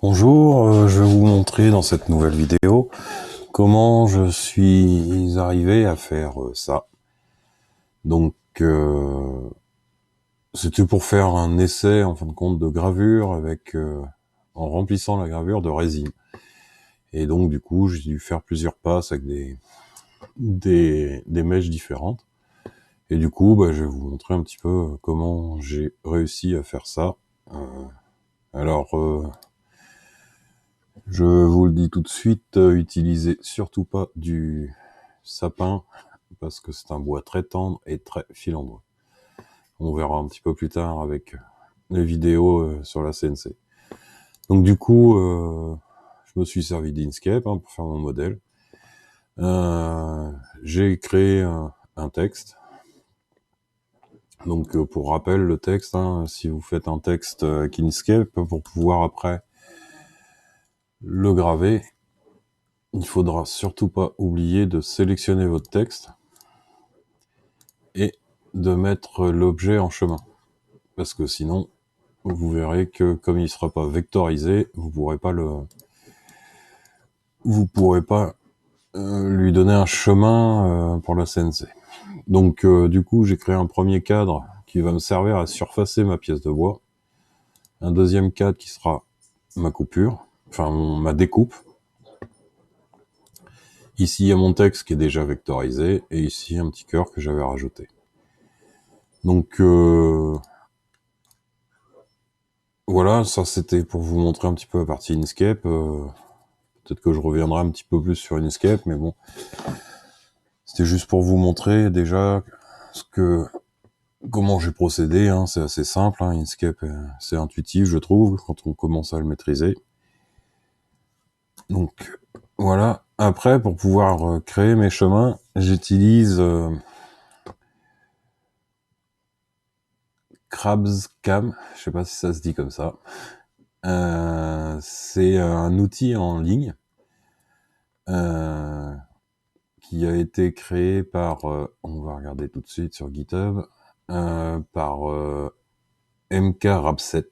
Bonjour, je vais vous montrer dans cette nouvelle vidéo comment je suis arrivé à faire ça. Donc c'était pour faire un essai en fin de compte de gravure avec en remplissant la gravure de résine. Et donc du coup j'ai dû faire plusieurs passes avec des mèches différentes. Et du coup je vais vous montrer un petit peu comment j'ai réussi à faire ça. Euh, alors je vous le dis tout de suite, utilisez surtout pas du sapin, parce que c'est un bois très tendre et très filandreux. On verra un petit peu plus tard avec les vidéos sur la CNC. Donc du coup, je me suis servi d'Inkscape pour faire mon modèle. J'ai créé un texte. Donc pour rappel, le texte, si vous faites un texte avec Inkscape, pour pouvoir après le graver, il faudra surtout pas oublier de sélectionner votre texte et de mettre l'objet en chemin. Parce que sinon, vous verrez que comme il ne sera pas vectorisé, vous pourrez pas lui donner un chemin pour la CNC. Donc du coup, j'ai créé un premier cadre qui va me servir à surfacer ma pièce de bois. Un deuxième cadre qui sera ma coupure, enfin ma découpe. Ici, il y a mon texte qui est déjà vectorisé, et ici, un petit cœur que j'avais rajouté. Donc voilà, ça c'était pour vous montrer un petit peu la partie Inkscape. Peut-être que je reviendrai un petit peu plus sur Inkscape, mais bon, c'était juste pour vous montrer déjà comment j'ai procédé. C'est assez simple, Inkscape, c'est intuitif, je trouve, quand on commence à le maîtriser. Donc voilà. Après, pour pouvoir créer mes chemins, j'utilise Crabscam, je sais pas si ça se dit comme ça. C'est un outil en ligne qui a été créé par, on va regarder tout de suite sur GitHub, par MKRapset.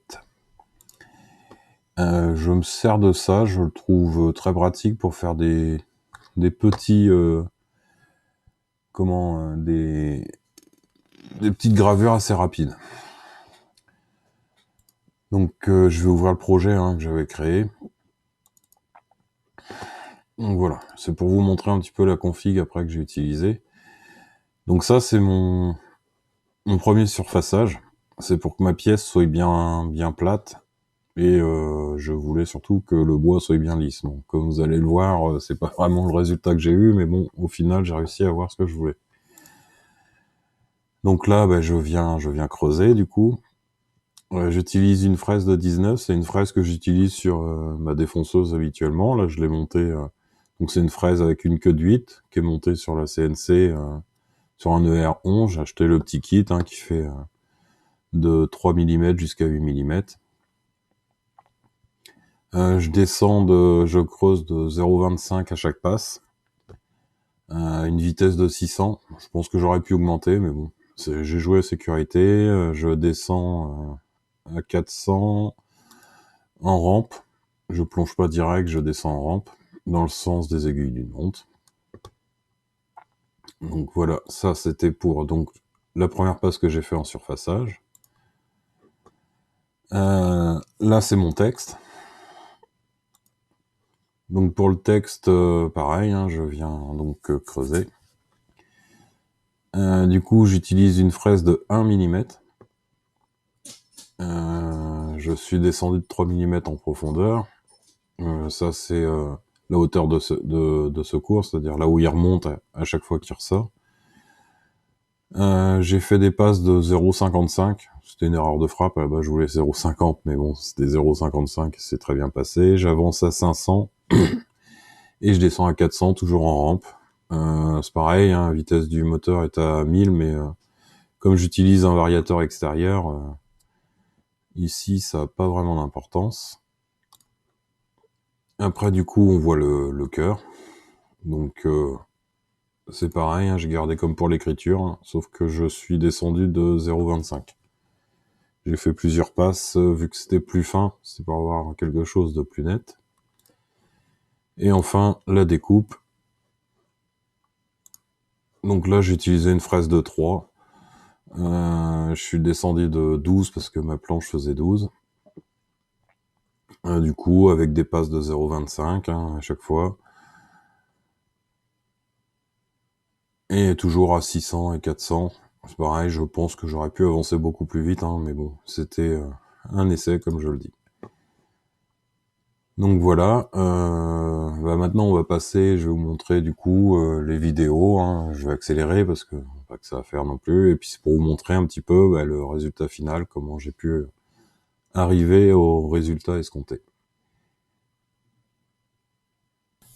Je me sers de ça, je le trouve très pratique pour faire des petits, des petites gravures assez rapides. Donc je vais ouvrir le projet que j'avais créé. Donc voilà, c'est pour vous montrer un petit peu la config après que j'ai utilisé. Donc ça c'est mon premier surfaçage. C'est pour que ma pièce soit bien plate. Et je voulais surtout que le bois soit bien lisse. Bon, comme vous allez le voir, c'est pas vraiment le résultat que j'ai eu, mais bon, au final, j'ai réussi à avoir ce que je voulais. Donc là, je viens creuser, du coup. J'utilise une fraise de 19, c'est une fraise que j'utilise sur ma défonceuse habituellement. Là, je l'ai montée, donc c'est une fraise avec une queue de 8 qui est montée sur la CNC sur un ER11. J'ai acheté le petit kit qui fait de 3 mm jusqu'à 8 mm. Je creuse de 0,25 à chaque passe. Une vitesse de 600. Je pense que j'aurais pu augmenter, mais bon. J'ai joué à sécurité. Je descends à 400 en rampe. Je plonge pas direct, je descends en rampe, dans le sens des aiguilles d'une montre. Donc voilà, ça c'était pour donc la première passe que j'ai fait en surfaçage. Là c'est mon texte. Donc pour le texte, pareil, je viens donc creuser. Du coup, j'utilise une fraise de 1 mm. Je suis descendu de 3 mm en profondeur. Ça, c'est la hauteur de secours, c'est-à-dire là où il remonte à chaque fois qu'il ressort. J'ai fait des passes de 0,55. C'était une erreur de frappe. À la base, je voulais 0,50, mais bon, c'était 0,55. C'est très bien passé. J'avance à 500 et je descends à 400, toujours en rampe. C'est pareil, la vitesse du moteur est à 1000, mais comme j'utilise un variateur extérieur, ici, ça n'a pas vraiment d'importance. Après, du coup, on voit le cœur. Donc, c'est pareil, j'ai gardé comme pour l'écriture, sauf que je suis descendu de 0,25. J'ai fait plusieurs passes, vu que c'était plus fin, c'est pour avoir quelque chose de plus net. Et enfin, la découpe. Donc là, j'ai utilisé une fraise de 3. Je suis descendu de 12 parce que ma planche faisait 12. Du coup, avec des passes de 0,25 à chaque fois. Et toujours à 600 et 400. C'est pareil, je pense que j'aurais pu avancer beaucoup plus vite, mais bon, c'était un essai, comme je le dis. Donc voilà, maintenant on va passer, je vais vous montrer du coup les vidéos, je vais accélérer parce que pas que ça à faire non plus, et puis c'est pour vous montrer un petit peu le résultat final, comment j'ai pu arriver au résultat escompté.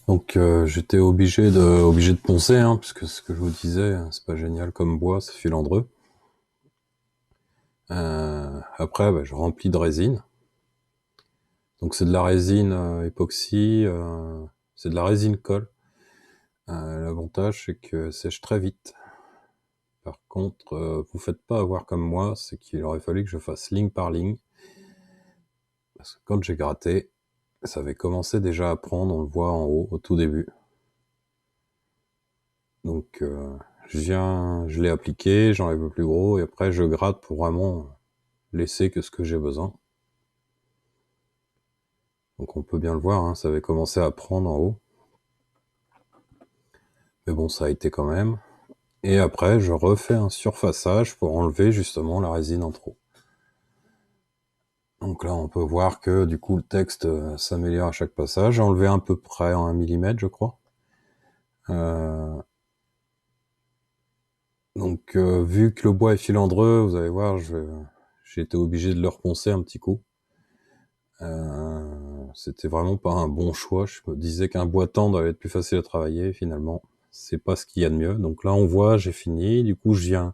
Donc j'étais obligé de poncer, puisque ce que je vous disais, c'est pas génial comme bois, c'est filandreux. Après, je remplis de résine. Donc c'est de la résine époxy, c'est de la résine colle. L'avantage c'est que sèche très vite. Par contre, vous faites pas avoir comme moi, c'est qu'il aurait fallu que je fasse ligne par ligne. Parce que quand j'ai gratté, ça avait commencé déjà à prendre, on le voit en haut, au tout début. Donc je l'ai appliqué, j'enlève le plus gros, et après je gratte pour vraiment laisser que ce que j'ai besoin. Donc on peut bien le voir, ça avait commencé à prendre en haut. Mais bon, ça a été quand même. Et après, je refais un surfaçage pour enlever justement la résine en trop. Donc là, on peut voir que du coup, le texte s'améliore à chaque passage. J'ai enlevé à peu près en 1 mm, je crois. Donc, vu que le bois est filandreux, vous allez voir, j'ai été obligé de le reponcer un petit coup. C'était vraiment pas un bon choix. Je me disais qu'un bois tendre allait être plus facile à travailler. Finalement, c'est pas ce qu'il y a de mieux. Donc là, on voit, j'ai fini. Du coup, je viens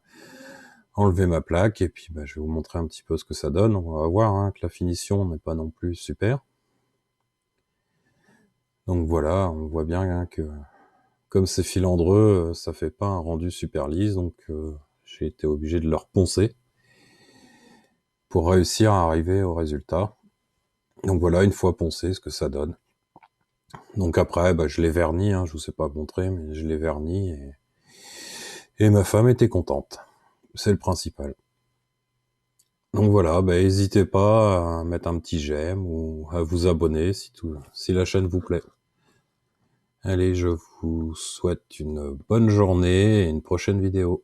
enlever ma plaque et puis je vais vous montrer un petit peu ce que ça donne. On va voir que la finition n'est pas non plus super. Donc voilà, on voit bien que comme c'est filandreux, ça fait pas un rendu super lisse, donc j'ai été obligé de le reponcer pour réussir à arriver au résultat. Donc voilà, une fois poncé, ce que ça donne. Donc après, je l'ai verni, je vous ai pas montré, mais je l'ai verni et ma femme était contente. C'est le principal. Donc voilà, n'hésitez pas à mettre un petit j'aime ou à vous abonner si la chaîne vous plaît. Allez, je vous souhaite une bonne journée et une prochaine vidéo.